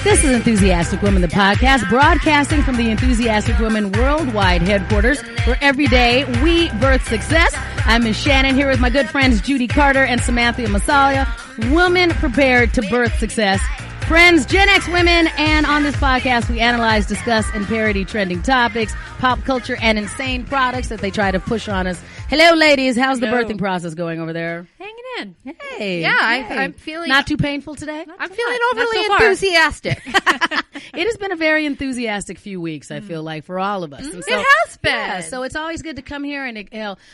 This is Enthusiastic Women, the podcast, broadcasting from the Enthusiastic Women Worldwide headquarters, where every day we birth success. I'm Ms. Shannan here with my good friends Judy Carter and Samantha Masalia, women prepared to birth success. Friends, Gen X women, and on this podcast we analyze, discuss, and parody trending topics, pop culture, and insane products that they try to push on us. Hello, ladies. How's the birthing process going over there? Hanging in. Hey. Yeah, hey. I'm feeling... Not too painful today? I'm feeling overly enthusiastic. It has been a very enthusiastic few weeks, I feel like, for all of us. And so, it has been. Yeah, so it's always good to come here and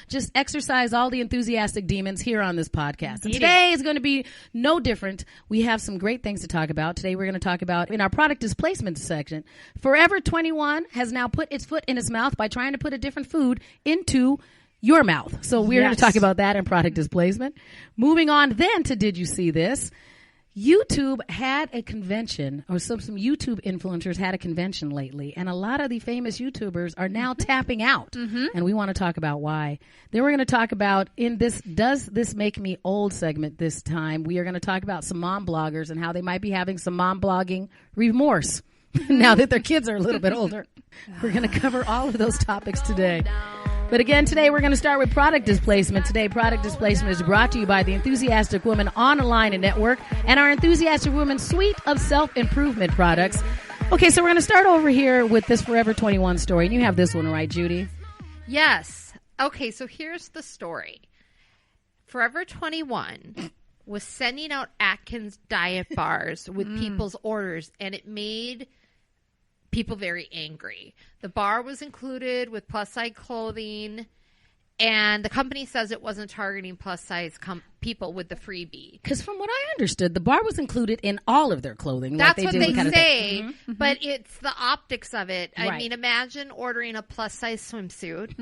just exercise all the enthusiastic demons here on this podcast. And today is going to be no different. We have some great things to talk about. Today we're going to talk about, in our product displacement section, Forever 21 has now put its foot in its mouth by trying to put a different food into your mouth. So we're going to talk about that and product displacement. Moving on then to Did You See This? YouTube had a convention, or some YouTube influencers had a convention lately, and a lot of the famous YouTubers are now tapping out. And we want to talk about why. Then we're going to talk about, in this Does This Make Me Old segment this time, we are going to talk about some mom bloggers and how they might be having some mom blogging remorse now that their kids are a little bit older. We're going to cover all of those topics today. But again, today we're going to start with product displacement. Today, product displacement is brought to you by the Enthusiastic Women Online and Network and our Enthusiastic Women suite of self-improvement products. Okay, so we're going to start over here with this Forever 21 story. And you have this one, right, Judy? Yes. Okay, so here's the story. Forever 21 was sending out Atkins diet bars with people's orders, and it made people very angry. The bar was included with plus-size clothing, and the company says it wasn't targeting plus-size people with the freebie. Because from what I understood, the bar was included in all of their clothing. That's like what they say, but it's the optics of it. I mean, imagine ordering a plus-size swimsuit,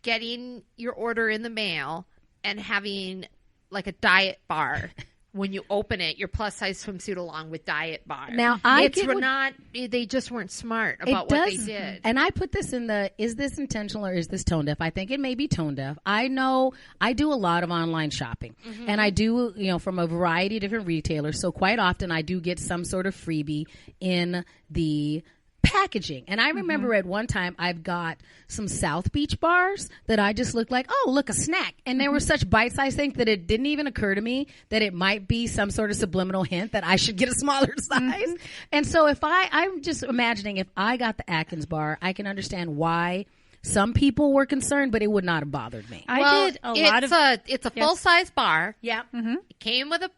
getting your order in the mail, and having like a diet bar. When you open it, your plus-size swimsuit along with diet bar. Now, they just weren't smart about what they did. And I put this in the, is this intentional or is this tone deaf? I think it may be tone deaf. I know I do a lot of online shopping, and I do, from a variety of different retailers. So quite often I do get some sort of freebie in the packaging. And I remember at one time I've got some South Beach bars that I just looked like, oh, look, a snack. And they were such bite-sized things that it didn't even occur to me that it might be some sort of subliminal hint that I should get a smaller size. And so I'm just imagining if I got the Atkins bar, I can understand why some people were concerned, but it would not have bothered me. It's a full-size bar. Yeah. It came with a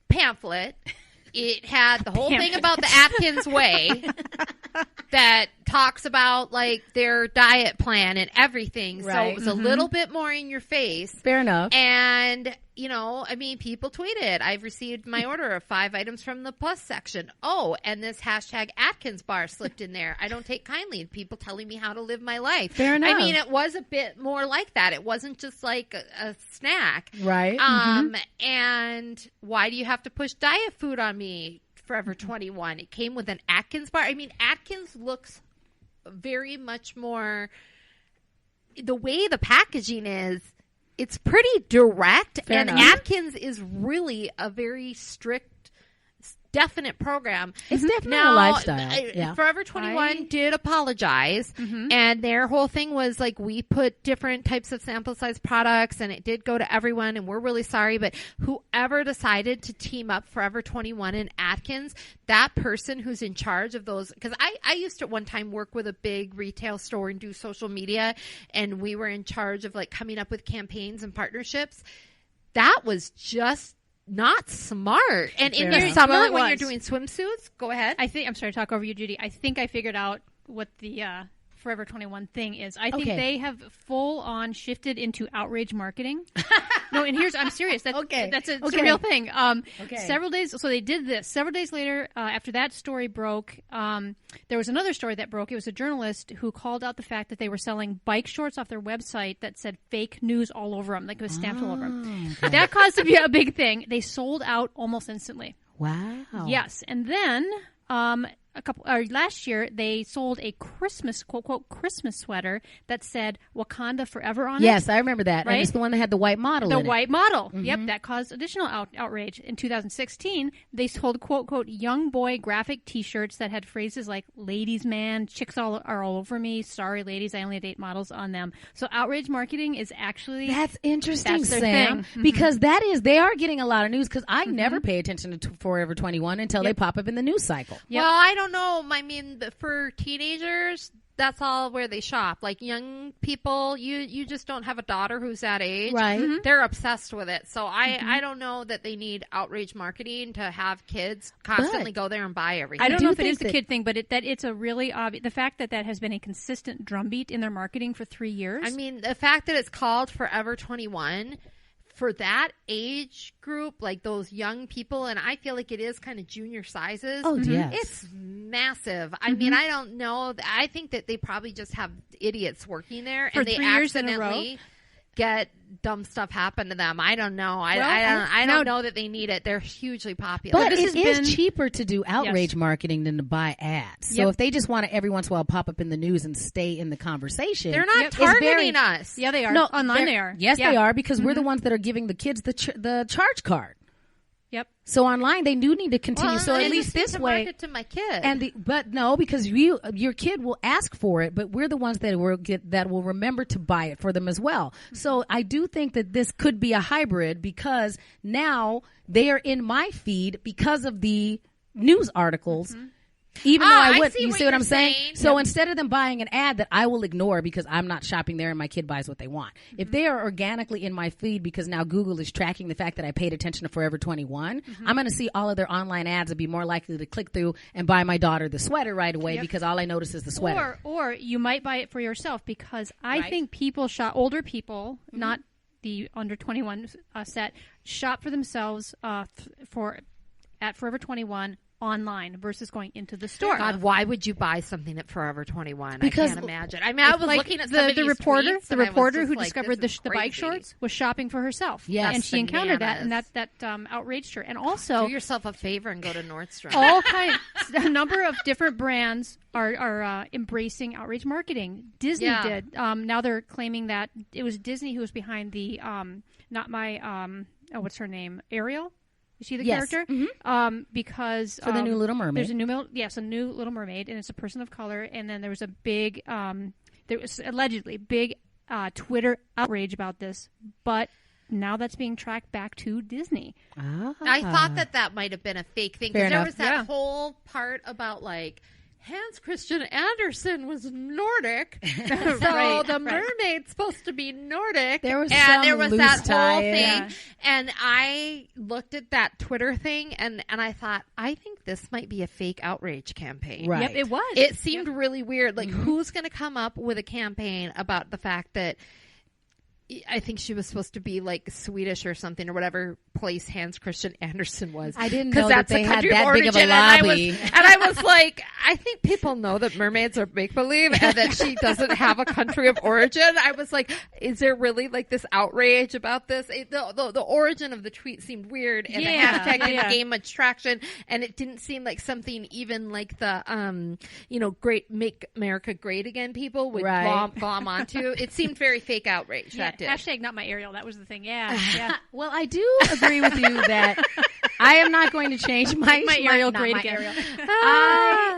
pamphlet. It had the whole thing about the Atkins way that talks about like their diet plan and everything. Right. So it was a little bit more in your face. Fair enough. And, people tweeted, I've received my order of 5 items from the plus section. Oh, and this hashtag Atkins bar slipped in there. I don't take kindly in people telling me how to live my life. Fair enough. I mean, it was a bit more like that. It wasn't just like a snack. Right. And why do you have to push diet food on me? Forever 21. It came with an Atkins bar. I mean, Atkins looks very much more, the way the packaging is, it's pretty direct. Fair and enough. Atkins is really a very strict, definite program. It's definitely a lifestyle. Forever 21 did apologize, and their whole thing was like, we put different types of sample size products, and it did go to everyone, and we're really sorry, but whoever decided to team up Forever 21 and Atkins, that person who's in charge of those, because I used to at one time work with a big retail store and do social media, and we were in charge of like coming up with campaigns and partnerships. That was just not smart. And in the summer when you're doing swimsuits, go ahead. I'm sorry to talk over you, Judy. I think I figured out what the Forever 21 thing is. I think they have full on shifted into outrage marketing. No, and I'm serious. That's a real thing. Several days, so they did this. Several days later, after that story broke, there was another story that broke. It was a journalist who called out the fact that they were selling bike shorts off their website that said fake news all over them, like it was stamped all over them. Okay. That caused to be a big thing. They sold out almost instantly. Wow. Yes, and then last year they sold a Christmas quote Christmas sweater that said Wakanda Forever on it. Yes, I remember that. Right? And it's the one that had the white model in it. The white model. Yep, that caused additional outrage. In 2016, they sold quote young boy graphic T-shirts that had phrases like "ladies man," "chicks are all over me," "sorry ladies, I only date models" on them. So outrage marketing is actually that's interesting, that's their Sam, thing. because they are getting a lot of news. Because I never pay attention to Forever 21 until they pop up in the news cycle. Well, I don't know. I mean, for teenagers, that's all where they shop. Like young people, you just don't have a daughter who's that age. Right. They're obsessed with it. So I don't know that they need outrage marketing to have kids constantly go there and buy everything. I don't know if it is the kid thing, but it's a really obvious. The fact that has been a consistent drumbeat in their marketing for 3 years. I mean, the fact that it's called Forever 21 for that age group, like those young people, and I feel like it is kind of junior sizes. Oh, yes. It's massive. I mean, I don't know. I think that they probably just have idiots working there, for and they 3 years accidentally get dumb stuff happen to them. I don't know. I don't know that they need it. They're hugely popular. But it is cheaper to do outrage marketing than to buy ads. So if they just want to every once in a while pop up in the news and stay in the conversation, they're not targeting us. Yeah, they are. No, online they are. Yes, they are, because we're the ones that are giving the kids the charge card. Yep. So online they do need to continue. Well, so at least this way, market to my kid. But no, because your kid will ask for it, but we're the ones that will remember to buy it for them as well. So I do think that this could be a hybrid, because now they are in my feed because of the news articles. Even though I would, you see what I'm saying? So instead of them buying an ad that I will ignore because I'm not shopping there and my kid buys what they want, if they are organically in my feed because now Google is tracking the fact that I paid attention to Forever 21, I'm going to see all of their online ads and be more likely to click through and buy my daughter the sweater right away because all I notice is the sweater. Or you might buy it for yourself, because I think people older people, not the under 21 set, shop for themselves at Forever 21 online versus going into the store. God, why would you buy something at Forever 21? Because I can't imagine. I mean, I was looking at the reporter. The reporter who like, discovered the bike shorts was shopping for herself. Yes, and she encountered that, and that outraged her. And also, do yourself a favor and go to Nordstrom. A number of different brands are embracing outrage marketing. Disney did. Now they're claiming that it was Disney who was behind the what's her name? Ariel. Is she the character? Because for the new Little Mermaid, there's a new Little Mermaid, and it's a person of color. And then there was a big, there was allegedly big Twitter outrage about this, but now that's being tracked back to Disney. I thought that might have been a fake thing, because there was that whole part about like Hans Christian Andersen was Nordic, so the mermaid's supposed to be Nordic. There was that whole thing, yeah. And I looked at that Twitter thing, and I thought, I think this might be a fake outrage campaign. Right. Yep, it was. It seemed really weird. Like, who's going to come up with a campaign about the fact that I think she was supposed to be like Swedish or something, or whatever place Hans Christian Andersen was. I didn't know that they had that big of a lobby. And I was like, I think people know that mermaids are make-believe and that she doesn't have a country of origin. I was like, is there really like this outrage about this? The origin of the tweet seemed weird, and the hashtag didn't gain much traction, and it didn't seem like something even like the, great Make America Great Again people would glom onto. It seemed very fake outrage. Hashtag not my Ariel. That was the thing. Yeah. Well, I do agree with you that I am not going to change my Ariel great again. Ariel.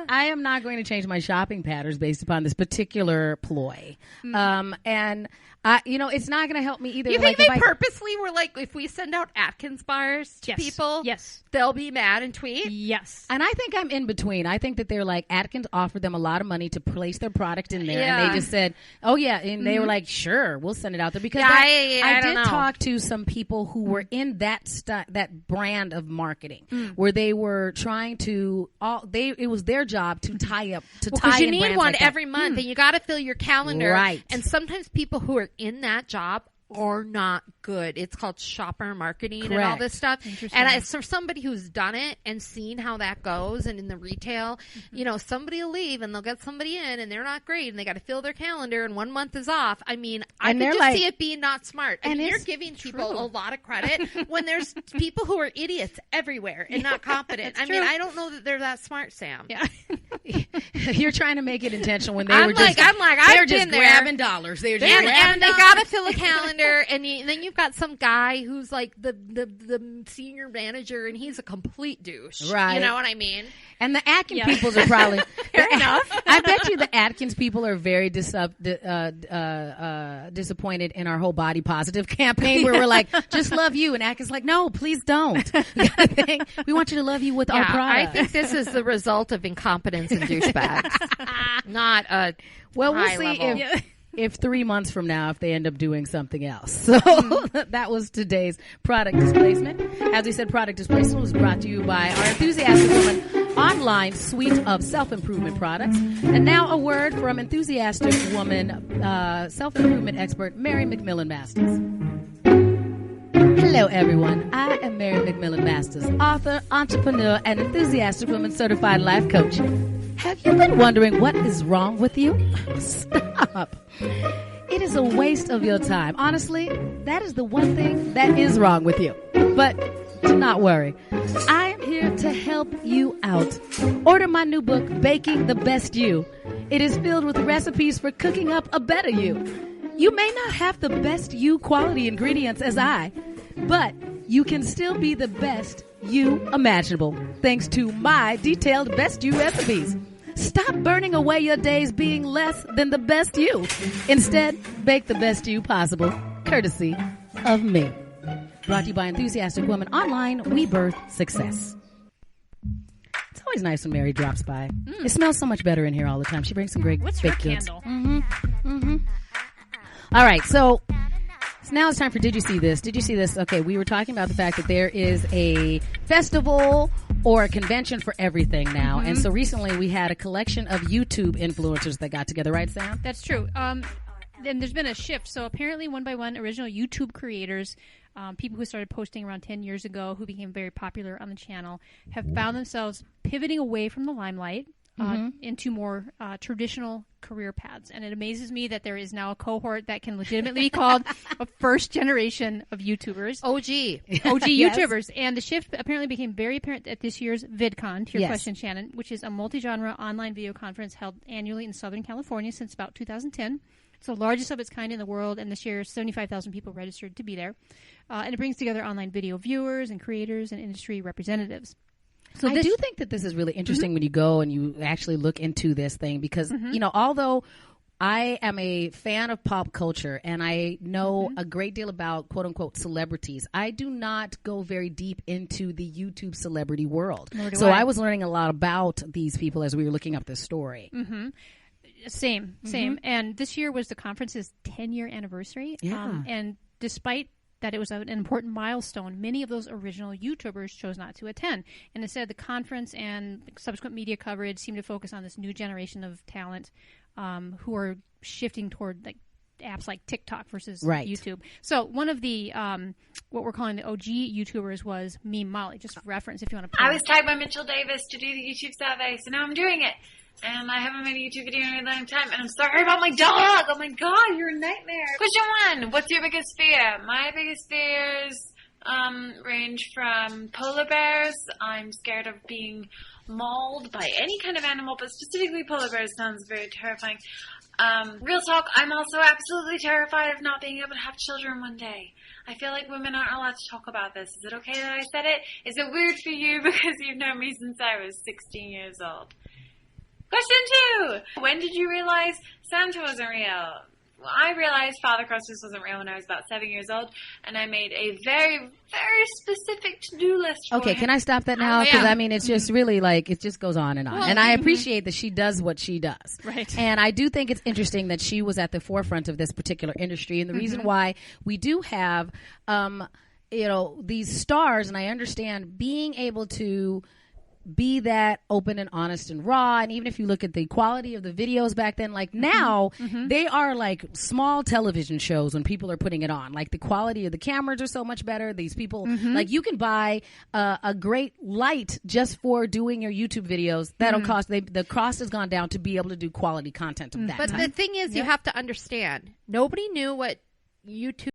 I am not going to change my shopping patterns based upon this particular ploy. And it's not going to help me either. You think they purposely were like, if we send out Atkins bars to people, they'll be mad and tweet? Yes. And I think I'm in between. I think that they're like, Atkins offered them a lot of money to place their product in there. And they just said, and they were like, sure, we'll send it out there. Because I did talk to some people who were in that brand of marketing where they were trying to, it was their job to tie up, because you need one every month and you got to fill your calendar. Right. And sometimes people who are in that job are not good. It's called shopper marketing Correct. and all this stuff. And as for somebody who's done it and seen how that goes, and in the retail, you know, somebody will leave and they'll get somebody in and they're not great and they got to fill their calendar and 1 month is off. I mean, I could just see it being not smart. I mean, you're giving people a lot of credit when there's people who are idiots everywhere and not competent. I mean, I don't know that they're that smart, Sam. Yeah. You're trying to make it intentional when they I'm were like, they're I've just been there. grabbing dollars. They're just grabbing and they dollars. got to fill a calendar, and then you've got some guy who's like the senior manager, and he's a complete douche. Right. You know what I mean? And the Atkins peoples are probably fair enough. I bet you the Atkins people are very disappointed in our whole body positive campaign where we're like, just love you, and Atkins like, no, please don't. We want you to love you with our product. I think this is the result of incompetence and douchebags, not a well, we'll high see level. if 3 months from now, if they end up doing something else. So that was today's product displacement. As we said, product displacement was brought to you by our Enthusiastic Woman online suite of self-improvement products. And now a word from Enthusiastic Woman self-improvement expert Mary McMillan Masters. Hello, everyone. I am Mary McMillan Masters, author, entrepreneur, and Enthusiastic Woman certified life coach. Have you been wondering what is wrong with you? Stop. It is a waste of your time. Honestly, that is the one thing that is wrong with you. But do not worry. I am here to help you out. Order my new book, Baking the Best You. It is filled with recipes for cooking up a better you. You may not have the best you quality ingredients as I, but you can still be the best you imaginable thanks to my detailed best you recipes. Stop burning away your days being less than the best you. Instead, bake the best you possible, courtesy of me. Brought to you by Enthusiastic Woman Online, we birth success. It's always nice when Mary drops by. It smells so much better in here all the time. She brings some great baked goods. All right, so now it's time for Did You See This? Did you see this? Okay, we were talking about the fact that there is a festival or a convention for everything now. And so recently we had a collection of YouTube influencers that got together, right, Sam? That's true. Then there's been a shift. So apparently one by one, original YouTube creators, people who started posting around 10 years ago, who became very popular on the channel, have found themselves pivoting away from the limelight into more traditional career paths. And it amazes me that there is now a cohort that can legitimately be called a first generation of YouTubers. OG yes. YouTubers. And the shift apparently became very apparent at this year's VidCon, to your question, Shannon, which is a multi-genre online video conference held annually in Southern California since about 2010. It's the largest of its kind in the world, and this year 75,000 people registered to be there. And it brings together online video viewers and creators and industry representatives. So I do think that this is really interesting when you go and you actually look into this thing because, you know, although I am a fan of pop culture and I know a great deal about quote unquote celebrities, I do not go very deep into the YouTube celebrity world. So I was learning a lot about these people as we were looking up this story. Same. And this year was the conference's 10-year anniversary. Yeah. And despite that it was an important milestone, many of those original YouTubers chose not to attend. And instead, the conference and subsequent media coverage seemed to focus on this new generation of talent who are shifting toward like apps like TikTok versus YouTube. So one of the what we're calling the OG YouTubers was Meme Molly. Just reference if you want to. I was tagged by Mitchell Davis to do the YouTube survey, so now I'm doing it. And I haven't made a YouTube video in a long time. And I'm sorry about my dog. Oh my God, you're a nightmare. Question 1. What's your biggest fear? My biggest fears range from polar bears. I'm scared of being mauled by any kind of animal, but specifically polar bears sounds very terrifying. Real talk, I'm also absolutely terrified of not being able to have children one day. I feel like women aren't allowed to talk about this. Is it okay that I said it? Is it weird for you because you've known me since I was 16 years old? Question 2. When did you realize Santa wasn't real? Well, I realized Father Christmas wasn't real when I was about 7 years old, and I made a very, very specific to-do list for him. Can I stop that now? Because, I mean, it's just really like, it just goes on and on. Well, and I appreciate that she does what she does. Right. And I do think it's interesting that she was at the forefront of this particular industry. And the reason why we do have, you know, these stars, and I understand being able to be that open and honest and raw. And even if you look at the quality of the videos back then, like now, they are like small television shows when people are putting it on. Like the quality of the cameras are so much better. These people, like you can buy a great light just for doing your YouTube videos. That'll cost, the cost has gone down to be able to do quality content of that. But the thing is, you have to understand, nobody knew what YouTube